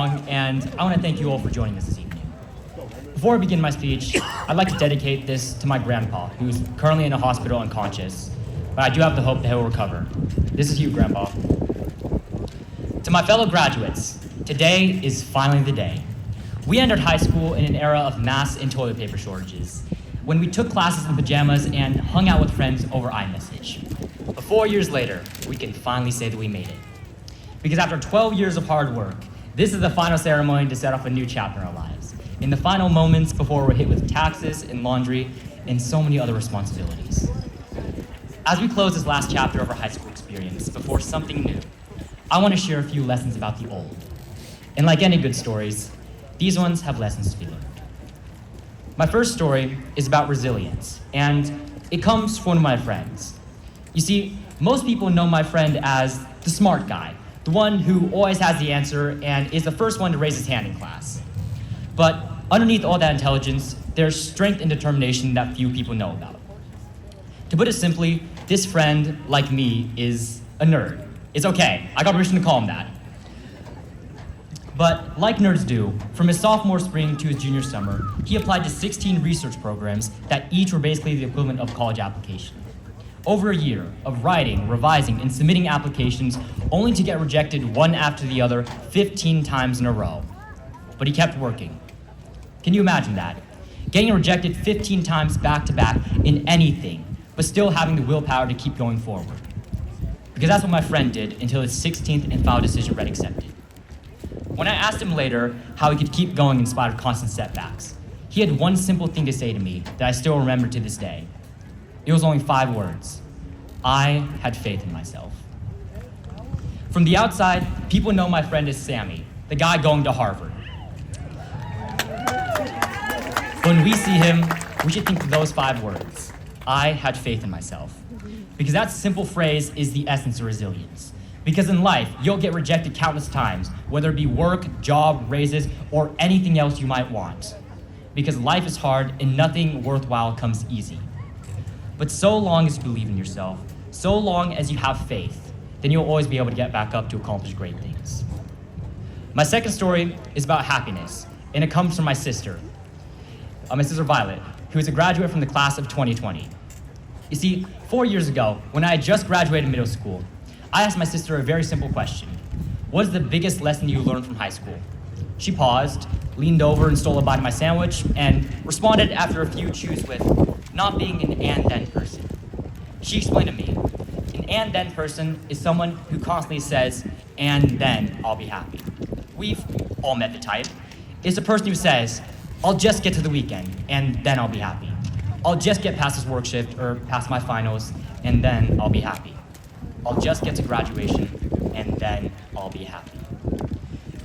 Wang, and I want to thank you all for joining us this evening. Before I begin my speech, I'd like to dedicate this to my grandpa, who's currently in a hospital unconscious, but I do have the hope that he'll recover. This is you, Grandpa. To my fellow graduates, today is finally the day. We entered high school in an era of mass and toilet paper shortages, when we took classes in pajamas and hung out with friends over iMessage. But 4 years later, we can finally say that we made it. Because after 12 years of hard work, this is the final ceremony to set off a new chapter in our lives. In the final moments before we're hit with taxes and laundry and so many other responsibilities. As we close this last chapter of our high school experience before something new, I want to share a few lessons about the old. And like any good stories, these ones have lessons to be learned. My first story is about resilience, and it comes from one of my friends. You see, most people know my friend as the smart guy, the one who always has the answer and is the first one to raise his hand in class. But underneath all that intelligence, there's strength and determination that few people know about. To put it simply, this friend, like me, is a nerd. It's okay, I got permission to call him that. But like nerds do, from his sophomore spring to his junior summer, he applied to 16 research programs that each were basically the equivalent of college application. Over a year of writing, revising, and submitting applications only to get rejected one after the other 15 times in a row. But he kept working. Can you imagine that? Getting rejected 15 times back to back in anything, but still having the willpower to keep going forward. Because that's what my friend did until his 16th and final decision read accepted. When I asked him later how he could keep going in spite of constant setbacks, he had one simple thing to say to me that I still remember to this day. It was only 5 words. I had faith in myself. From the outside, people know my friend as Sammy, the guy going to Harvard. When we see him, we should think of those 5 words. I had faith in myself. Because that simple phrase is the essence of resilience. Because in life, you'll get rejected countless times, whether it be work, job, raises, or anything else you might want. Because life is hard and nothing worthwhile comes easy. But so long as you believe in yourself, so long as you have faith, then you'll always be able to get back up to accomplish great things. My second story is about happiness, and it comes from my sister Violet, who is a graduate from the class of 2020. You see, 4 years ago, when I had just graduated middle school, I asked my sister a very simple question. What is the biggest lesson you learned from high school? She paused, leaned over and stole a bite of my sandwich, and responded after a few chews with, not being an and-then person. She explained to me, an and-then person is someone who constantly says, and then I'll be happy. We've all met the type. It's a person who says, I'll just get to the weekend, and then I'll be happy. I'll just get past this work shift or past my finals, and then I'll be happy. I'll just get to graduation, and then I'll be happy.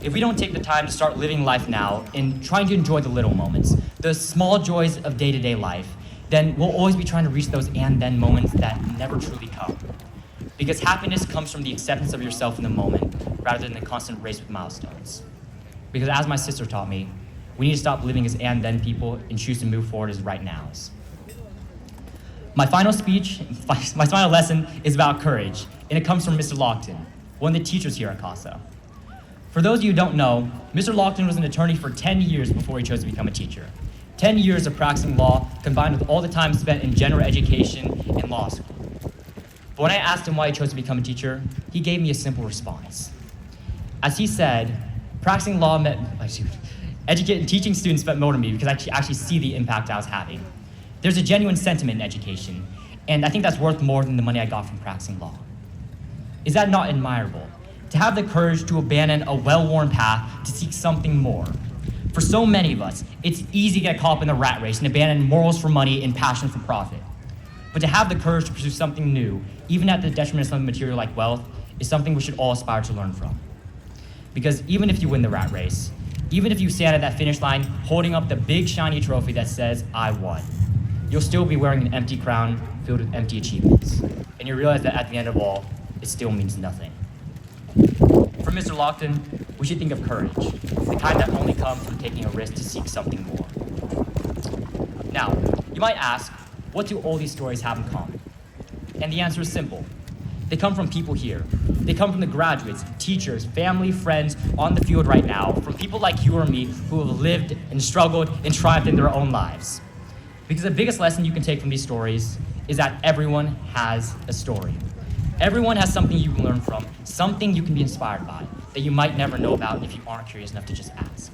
If we don't take the time to start living life now and trying to enjoy the little moments, the small joys of day-to-day life, then we'll always be trying to reach those and-then moments that never truly come. Because happiness comes from the acceptance of yourself in the moment, rather than the constant race with milestones. Because as my sister taught me, we need to stop living as and-then people and choose to move forward as right nows. My final lesson is about courage, and it comes from Mr. Lockton, one of the teachers here at Casa. For those of you who don't know, Mr. Lockton was an attorney for 10 years before he chose to become a teacher. 10 years of practicing law combined with all the time spent in general education and law school. But when I asked him why he chose to become a teacher, he gave me a simple response. As he said, practicing law teaching students meant more to me because I actually see the impact I was having. There's a genuine sentiment in education, and I think that's worth more than the money I got from practicing law. Is that not admirable? To have the courage to abandon a well-worn path to seek something more. For so many of us, it's easy to get caught up in the rat race and abandon morals for money and passion for profit. But to have the courage to pursue something new, even at the detriment of something material like wealth, is something we should all aspire to learn from. Because even if you win the rat race, even if you stand at that finish line holding up the big shiny trophy that says, I won, you'll still be wearing an empty crown filled with empty achievements. And you realize that at the end of all, it still means nothing. For Mr. Lockton, we should think of courage, the kind that only comes from taking a risk to seek something more. Now, you might ask, what do all these stories have in common? And the answer is simple. They They come from people here. They come from the graduates, teachers, family, friends on the field right now, from people like you or me who have lived and struggled and triumphed in their own lives. Because the biggest lesson you can take from these stories is that everyone has a story. Everyone has something you can learn from, something you can be inspired by, that you might never know about if you aren't curious enough to just ask.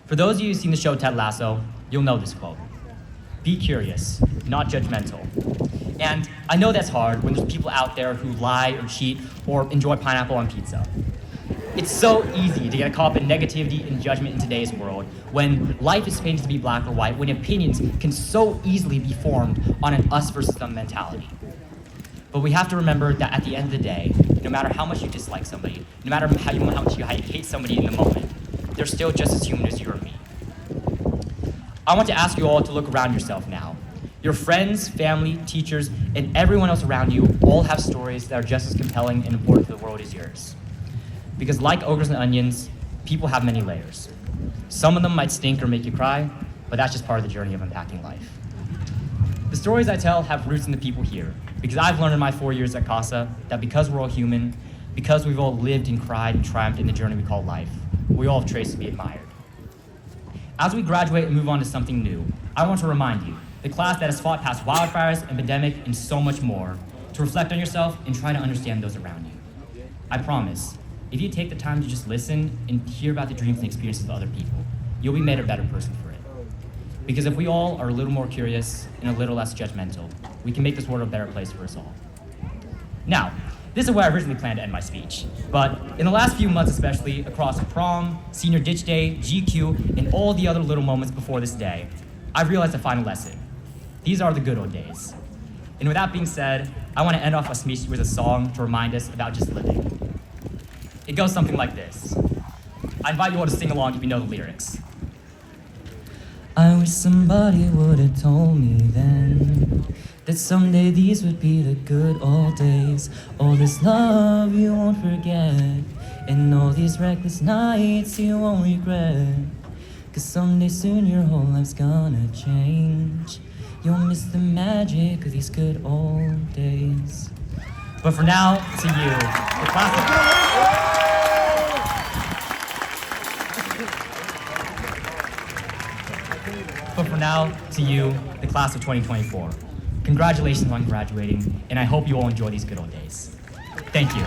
For those of you who've seen the show Ted Lasso, you'll know this quote. Be curious, not judgmental. And I know that's hard when there's people out there who lie or cheat or enjoy pineapple on pizza. It's so easy to get caught up in negativity and judgment in today's world when life is painted to be black or white, when opinions can so easily be formed on an us versus them mentality. But we have to remember that at the end of the day, no matter how much you dislike somebody, no matter how much you hate somebody in the moment, they're still just as human as you or me. I want to ask you all to look around yourself now. Your friends, family, teachers, and everyone else around you all have stories that are just as compelling and important to the world as yours. Because like ogres and onions, people have many layers. Some of them might stink or make you cry, but that's just part of the journey of unpacking life. The stories I tell have roots in the people here, because I've learned in my 4 years at Casa that because we're all human, because we've all lived and cried and triumphed in the journey we call life, we all have traits to be admired. As we graduate and move on to something new, I want to remind you, the class that has fought past wildfires, and pandemic, and so much more, to reflect on yourself and try to understand those around you. I promise, if you take the time to just listen and hear about the dreams and experiences of other people, you'll be made a better person for it. Because if we all are a little more curious and a little less judgmental, we can make this world a better place for us all. Now, this is where I originally planned to end my speech, but in the last few months especially, across prom, senior ditch day, GQ, and all the other little moments before this day, I've realized a final lesson. These are the good old days. And with that being said, I want to end off my speech with a song to remind us about just living. It goes something like this. I invite you all to sing along if you know the lyrics. I wish somebody would have told me then that someday these would be the good old days. All this love you won't forget, and all these reckless nights you won't regret. 'Cause someday soon your whole life's gonna change. You'll miss the magic of these good old days. But for now, to you, the class of 2024. Congratulations on graduating, and I hope you all enjoy these good old days. Thank you.